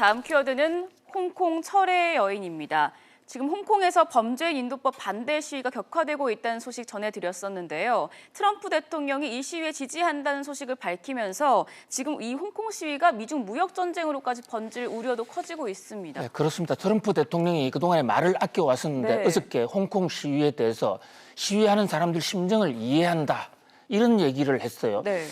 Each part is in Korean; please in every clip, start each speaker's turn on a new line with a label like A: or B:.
A: 다음 키워드는 홍콩 철의 여인입니다. 지금 홍콩에서 범죄인 인도법 반대 시위가 격화되고 있다는 소식 전해드렸었는데요. 트럼프 대통령이 이 시위에 지지한다는 소식을 밝히면서 지금 이 홍콩 시위가 미중 무역 전쟁으로까지 번질 우려도 커지고 있습니다.
B: 네, 그렇습니다. 트럼프 대통령이 그동안에 말을 아껴왔었는데
A: 네.
B: 어저께 홍콩 시위에 대해서 시위하는 사람들 심정을 이해한다. 이런 얘기를 했어요.
A: 네.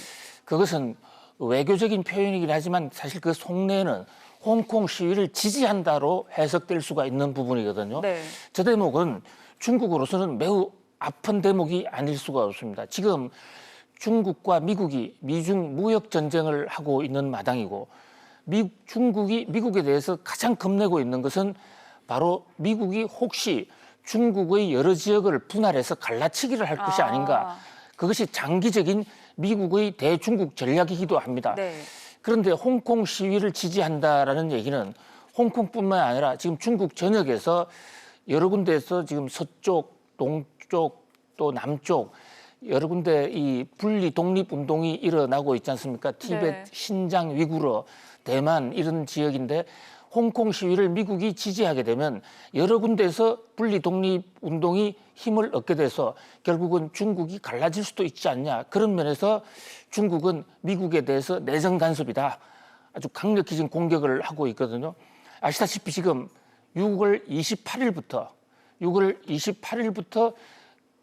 B: 그것은 외교적인 표현이긴 하지만 사실 그 속내는 홍콩 시위를 지지한다로 해석될 수가 있는 부분이거든요.
A: 네.
B: 저 대목은 중국으로서는 매우 아픈 대목이 아닐 수가 없습니다. 지금 중국과 미국이 미중 무역 전쟁을 하고 있는 마당이고 중국이 미국에 대해서 가장 겁내고 있는 것은 바로 미국이 혹시 중국의 여러 지역을 분할해서 갈라치기를 할 것이 아닌가. 그것이 장기적인 미국의 대중국 전략이기도 합니다.
A: 네.
B: 그런데 홍콩 시위를 지지한다라는 얘기는 홍콩뿐만 아니라 지금 중국 전역에서 여러 군데에서 지금 서쪽, 동쪽, 또 남쪽 여러 군데 이 분리 독립 운동이 일어나고 있지 않습니까? 티벳,
A: 네.
B: 신장, 위구르, 대만 이런 지역인데 홍콩 시위를 미국이 지지하게 되면 여러 군데에서 분리 독립 운동이 힘을 얻게 돼서 결국은 중국이 갈라질 수도 있지 않냐. 그런 면에서 중국은 미국에 대해서 내정 간섭이다. 아주 강력히 지금 공격을 하고 있거든요. 아시다시피 지금 6월 28일부터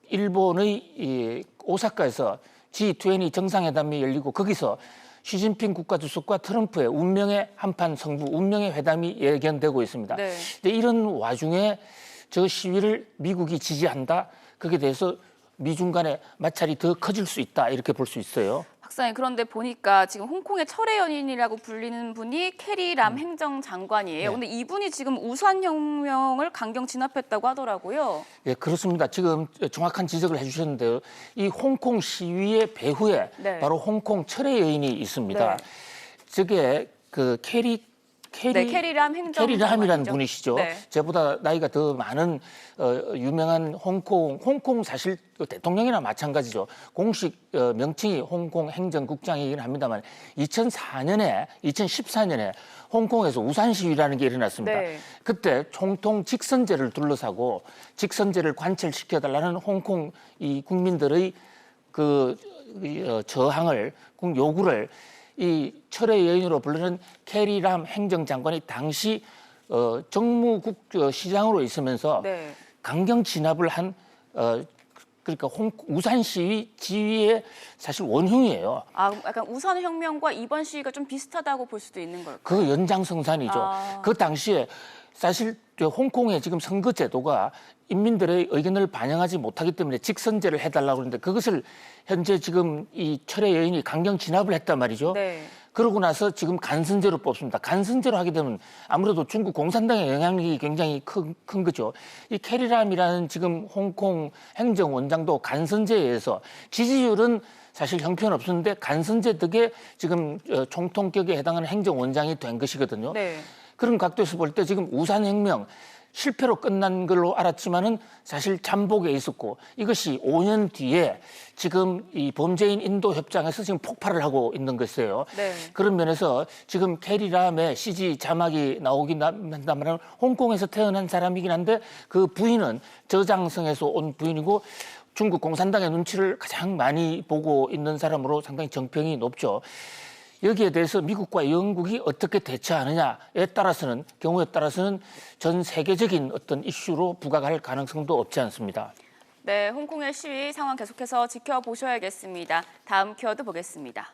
B: 일본의 이 오사카에서 G20 정상회담이 열리고 거기서 시진핑 국가주석과 트럼프의 운명의 한판 승부, 운명의 회담이 예견되고 있습니다.
A: 네.
B: 이런 와중에 저 시위를 미국이 지지한다. 거기에 대해서 미중 간의 마찰이 더 커질 수 있다. 이렇게 볼 수 있어요.
A: 박사님, 그런데 보니까 지금 홍콩의 철의 연인이라고 불리는 분이 캐리람 행정장관이에요.
B: 네.
A: 근데 이분이 지금 우산혁명을 강경 진압했다고 하더라고요.
B: 예, 그렇습니다. 지금 정확한 지적을 해주셨는데요. 이 홍콩 시위의 배후에
A: 네.
B: 바로 홍콩 철의 여인이 있습니다.
A: 네.
B: 저게 그
A: 캐리람
B: 캐리람이라는 분이시죠.
A: 네.
B: 저보다 나이가 더 많은 유명한 홍콩 사실 대통령이나 마찬가지죠. 공식 명칭이 홍콩 행정국장이긴 합니다만 2014년에 홍콩에서 우산 시위라는 게 일어났습니다.
A: 네.
B: 그때 총통 직선제를 둘러싸고 직선제를 관철시켜달라는 홍콩 이 국민들의 그 저항을 요구를 이 철의 여인으로 부르는 캐리람 행정장관이 당시 정무국 시장으로 있으면서
A: 네.
B: 강경 진압을 한 그러니까 우산 시위 지휘의 사실 원흉이에요.
A: 약간 우산혁명과 이번 시위가 좀 비슷하다고 볼 수도 있는 걸까요?
B: 그 연장성산이죠. 그 당시에 사실 홍콩의 지금 선거 제도가 인민들의 의견을 반영하지 못하기 때문에 직선제를 해달라고 그러는데 그것을 현재 지금 이 철의 여인이 강경 진압을 했단 말이죠.
A: 네.
B: 그러고 나서 지금 간선제로 뽑습니다. 간선제로 하게 되면 아무래도 중국 공산당의 영향력이 굉장히 큰 거죠. 이 캐리람이라는 지금 홍콩 행정원장도 간선제에 의해서 지지율은 사실 형편없었는데 간선제 덕에 지금 총통격에 해당하는 행정원장이 된 것이거든요.
A: 네.
B: 그런 각도에서 볼 때 지금 우산혁명 실패로 끝난 걸로 알았지만은 사실 잠복에 있었고 이것이 5년 뒤에 지금 이 범죄인 인도 협정에서 지금 폭발을 하고 있는 것이에요.
A: 네.
B: 그런 면에서 지금 캐리람의 CG 자막이 나오긴 한다면 홍콩에서 태어난 사람이긴 한데 그 부인은 저장성에서 온 부인이고 중국 공산당의 눈치를 가장 많이 보고 있는 사람으로 상당히 정평이 높죠. 여기에 대해서 미국과 영국이 어떻게 대처하느냐에 따라서는 경우에 따라서는 전 세계적인 어떤 이슈로 부각할 가능성도 없지 않습니다.
A: 네, 홍콩의 시위 상황 계속해서 지켜보셔야겠습니다. 다음 키워드 보겠습니다.